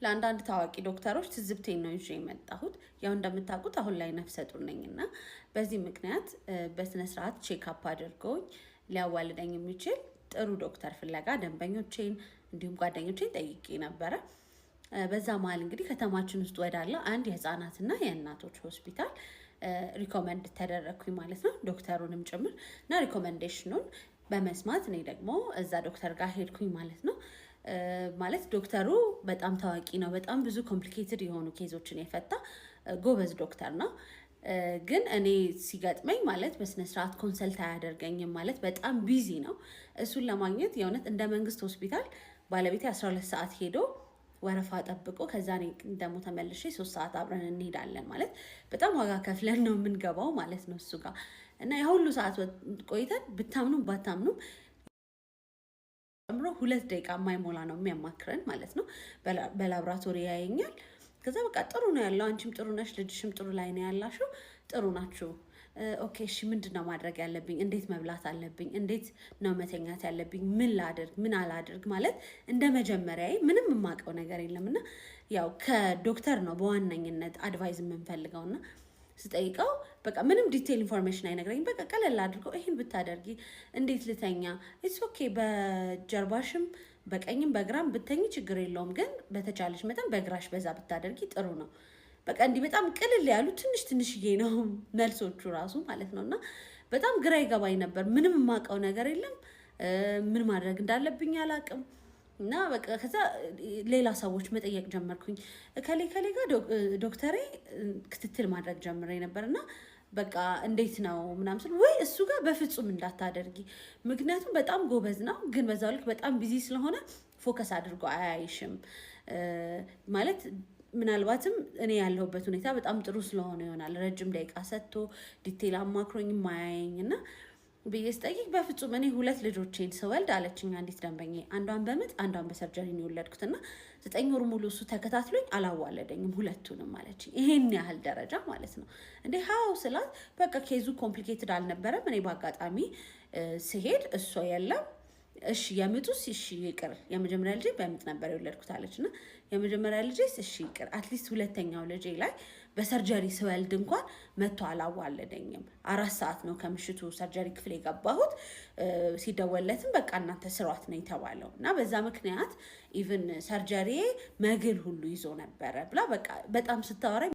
ለአንዳንድ ታዋቂ ዶክተሮች ትዝብቴን ነው ይዤ የመጣሁት። ያው እንደምታውቁት አሁን ላይ ነፍሰ ጡር ነኝና በዚህ ምክንያት በስነ ስርዓት ቼክአፕ አድርገውኝ ሊያዋልደኝ የሚችል ጥሩ ዶክተር ፍለጋ ደንበኞቼን እንዲሁም ጓደኞቼን ጠይቄ ነበረ። በዛ መሀል እንግዲህ ከተማችን ውስጥ ወዳለ አንድ የህፃናትና የእናቶች ሆስፒታል ሪኮመንድ ተደረግኩኝ ማለት ነው፣ ዶክተሩንም ጭምር እና ሪኮመንዴሽኑን በመስማት እኔ ደግሞ እዛ ዶክተር ጋር ሄድኩኝ ማለት ነው። ማለት ዶክተሩ በጣም ታዋቂ ነው። በጣም ብዙ ኮምፕሊኬትድ የሆኑ ኬዞችን የፈታ ጎበዝ ዶክተር ነው። ግን እኔ ሲገጥመኝ ማለት በስነ ስርዓት ኮንሰልት አያደርገኝም ማለት በጣም ቢዚ ነው። እሱን ለማግኘት የእውነት እንደ መንግስት ሆስፒታል ባለቤቴ 12 ሰዓት ሄዶ ወረፋ ጠብቆ ከዛ እኔ ደግሞ ተመልሼ 3 ሰዓት አብረን እንሄዳለን ማለት በጣም ዋጋ ከፍለን ነው የምንገባው ማለት ነው እሱ ጋር እና የሁሉ ሰዓት ቆይተን ብታምኑም ባታምኑም ጨምሮ 2 ደቂቃ የማይሞላ ነው የሚያማክረን ማለት ነው። በላብራቶሪ ያየኛል። ከዛ በቃ ጥሩ ነው ያለው፣ አንቺም ጥሩ ነሽ፣ ልጅሽም ጥሩ ላይ ነው ያላሽው፣ ጥሩ ናችሁ። ኦኬ እሺ፣ ምንድነው ማድረግ ያለብኝ? እንዴት መብላት አለብኝ? እንዴት ነው መተኛት ያለብኝ? ምን ላድርግ ምን አላድርግ ማለት እንደ መጀመሪያዬ ምንም የማውቀው ነገር የለምና ያው ከዶክተር ነው በዋነኝነት አድቫይዝ የምንፈልገውና ስጠይቀው በቃ ምንም ዲቴል ኢንፎርሜሽን አይነግረኝም። በቃ ቀለል አድርገው ይሄን ብታደርጊ እንዴት ልተኛ፣ ኢትስ ኦኬ፣ በጀርባሽም በቀኝም በግራም ብተኝ ችግር የለውም፣ ግን በተቻለሽ መጠን በግራሽ በዛ ብታደርጊ ጥሩ ነው። በቃ እንዲህ በጣም ቅልል ያሉ ትንሽዬ ነው መልሶቹ ራሱ ማለት ነው። እና በጣም ግራ ይገባኝ ነበር። ምንም የማውቀው ነገር የለም፣ ምን ማድረግ እንዳለብኝ አላውቅም። እና በቃ ከዛ ሌላ ሰዎች መጠየቅ ጀመርኩኝ። ከሌ ጋር ዶክተሬ ክትትል ማድረግ ጀምሬ ነበርና በቃ እንዴት ነው ምናምን ስል ወይ እሱ ጋር በፍጹም እንዳታደርጊ፣ ምክንያቱም በጣም ጎበዝ ነው፣ ግን በዛው ልክ በጣም ቢዚ ስለሆነ ፎከስ አድርጎ አያይሽም ማለት ምናልባትም እኔ ያለሁበት ሁኔታ በጣም ጥሩ ስለሆነ ይሆናል ረጅም ደቂቃ ሰጥቶ ዲቴል አማክሮኝ ማያየኝ እና ብዬ ስጠይቅ በፍጹም እኔ 2 ልጆቼን ስወልድ አለችኝ አንዲት ደንበኛ፣ አንዷን በምጥ አንዷን በሰርጀሪ ነው የወለድኩትና 9 ወር ሙሉ እሱ ተከታትሎኝ አላዋለደኝም ሁለቱንም አለችኝ። ይሄን ያህል ደረጃ ማለት ነው እንዴ? ሃው ስላት በቃ ኬዙ ኮምፕሊኬትድ አልነበረም። እኔ በአጋጣሚ ስሄድ እሷ የለም እሺ የምጡስ እሺ ይቅር፣ የመጀመሪያ ልጄ በምጥ ነበር የወለድኩት አለችና የመጀመሪያ ልጄስ እሺ ይቅር፣ አትሊስት ሁለተኛው ልጄ ላይ በሰርጀሪ ስወልድ እንኳን መጥቶ አላዋለደኝም። 4 ሰዓት ነው ከምሽቱ ሰርጀሪ ክፍል የገባሁት። ሲደወለትም በቃ እናንተ ስሯት ነው የተባለው እና በዛ ምክንያት ኢቭን ሰርጀሪ መግል ሁሉ ይዞ ነበረ ብላ በቃ በጣም ስታወራኝ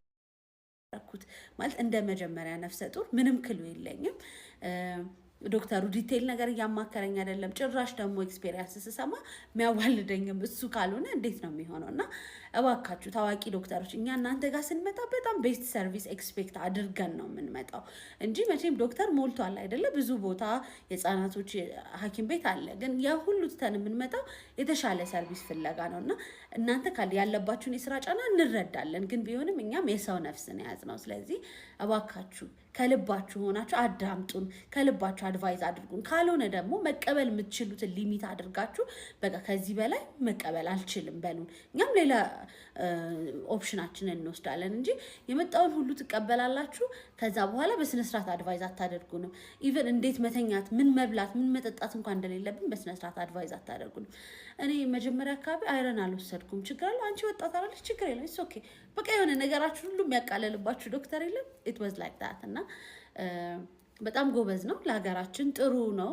ማለት እንደ መጀመሪያ ነፍሰ ጡር ምንም ክሉ የለኝም። ዶክተሩ ዲቴል ነገር እያማከረኝ አይደለም። ጭራሽ ደግሞ ኤክስፔሪንስ ስሰማ የሚያዋልደኝም እሱ ካልሆነ እንዴት ነው የሚሆነው? እና እባካችሁ ታዋቂ ዶክተሮች እኛ እናንተ ጋር ስንመጣ በጣም ቤስት ሰርቪስ ኤክስፔክት አድርገን ነው የምንመጣው እንጂ መቼም ዶክተር ሞልቷል አይደለ? ብዙ ቦታ የህፃናቶች ሐኪም ቤት አለ። ግን የሁሉ ትተን የምንመጣው የተሻለ ሰርቪስ ፍለጋ ነው እና እናንተ ያለባችሁን የስራ ጫና እንረዳለን። ግን ቢሆንም እኛም የሰው ነፍስ ነው የያዝነው። ስለዚህ እባካችሁ ከልባችሁ ሆናችሁ አዳምጡን፣ ከልባችሁ አድቫይዝ አድርጉን። ካልሆነ ደግሞ መቀበል የምትችሉትን ሊሚት አድርጋችሁ በቃ ከዚህ በላይ መቀበል አልችልም በሉን። እኛም ሌላ ኦፕሽናችንን እንወስዳለን እንጂ የመጣውን ሁሉ ትቀበላላችሁ። ከዛ በኋላ በስነስርዓት አድቫይዝ አታደርጉንም። ኢቨን እንዴት መተኛት፣ ምን መብላት፣ ምን መጠጣት እንኳን እንደሌለብን በስነስርዓት አድቫይዝ አታደርጉንም። እኔ መጀመሪያ አካባቢ አይረን አልወሰድኩም፣ ችግር አለ፣ አንቺ ወጣት አላለች፣ ችግር የለም፣ ኢትስ ኦኬ፣ በቃ የሆነ ነገራችሁ ሁሉ የሚያቃለልባችሁ ዶክተር የለም። ኢት ዋዝ ላይክ ዳት እና በጣም ጎበዝ ነው፣ ለሀገራችን ጥሩ ነው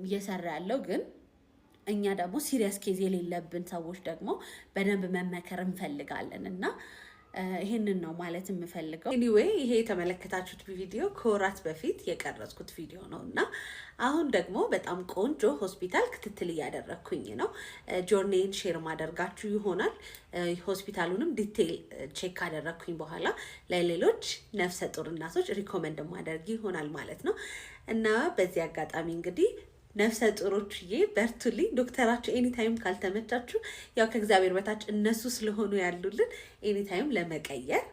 እየሰራ ያለው። ግን እኛ ደግሞ ሲሪየስ ኬዝ የሌለብን ሰዎች ደግሞ በደንብ መመከር እንፈልጋለን እና ይሄንን ነው ማለት የምፈልገው። ኤኒዌይ ይሄ የተመለከታችሁት ቪዲዮ ከወራት በፊት የቀረጽኩት ቪዲዮ ነው እና አሁን ደግሞ በጣም ቆንጆ ሆስፒታል ክትትል እያደረግኩኝ ነው። ጆርኔን ሼር ማደርጋችሁ ይሆናል። ሆስፒታሉንም ዲቴል ቼክ ካደረግኩኝ በኋላ ለሌሎች ነፍሰ ጡር እናቶች ሪኮመንድ ማደርግ ይሆናል ማለት ነው እና በዚህ አጋጣሚ እንግዲህ ነፍሰ ጡሮችዬ በርቱልኝ። ዶክተራችሁ ኤኒታይም ካልተመቻችሁ ያው ከእግዚአብሔር በታች እነሱ ስለሆኑ ያሉልን ኤኒታይም ለመቀየር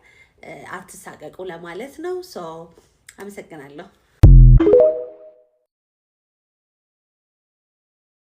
አትሳቀቁ ለማለት ነው። አመሰግናለሁ።